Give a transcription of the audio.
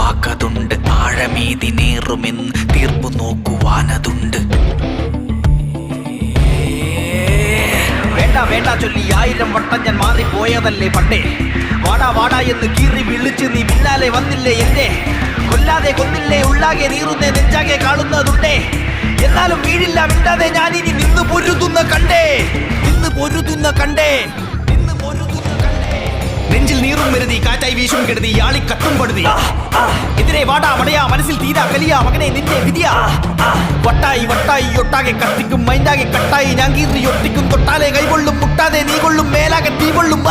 വാക്കതുണ്ട്, ആഴമീതി നേറുമെന്ന് തീർപ്പു നോക്കുവാനതുണ്ട്. വേണ്ട വേണ്ട ചൊല്ലി 1000 വട്ടം ഞാൻ മാറിപ്പോയതല്ലേ പണ്ടേ. വാടാ വാടാ എന്ന് കീറി വിളിച്ച് നീ പിന്നാലെ വന്നില്ലേ എന്റെ. കൊല്ലാതെ കൊന്നില്ലേ ഉള്ളാകെ നീറുന്നേ നെഞ്ചാകെ കാണുന്നതുണ്ടേ. എന്നാലും വീഴില്ല മിണ്ടാതെ ഞാനിനി നിന്ന് പൊരുതുന്ന കണ്ടേ. നെഞ്ചിൽ നീറും വരുതി കാറ്റായി വീശും കെടുതി ആളി കത്തും പടുതി. എതിരെ വാടാ വടയാ മനസ്സിൽ തീരാ കലിയാ മകനെ നിന്റെ വിധിയാ. വട്ടായി വട്ടായി ഒട്ടാകെ കത്തിക്കും മൈൻഡാകെ കട്ടായി ഞാൻ കീറി ഒട്ടിക്കും. തൊട്ടാലെ കൈകൊള്ളും മുട്ടാതെ നീ കൊള്ളും മേലാകെ തീ കൊള്ളും.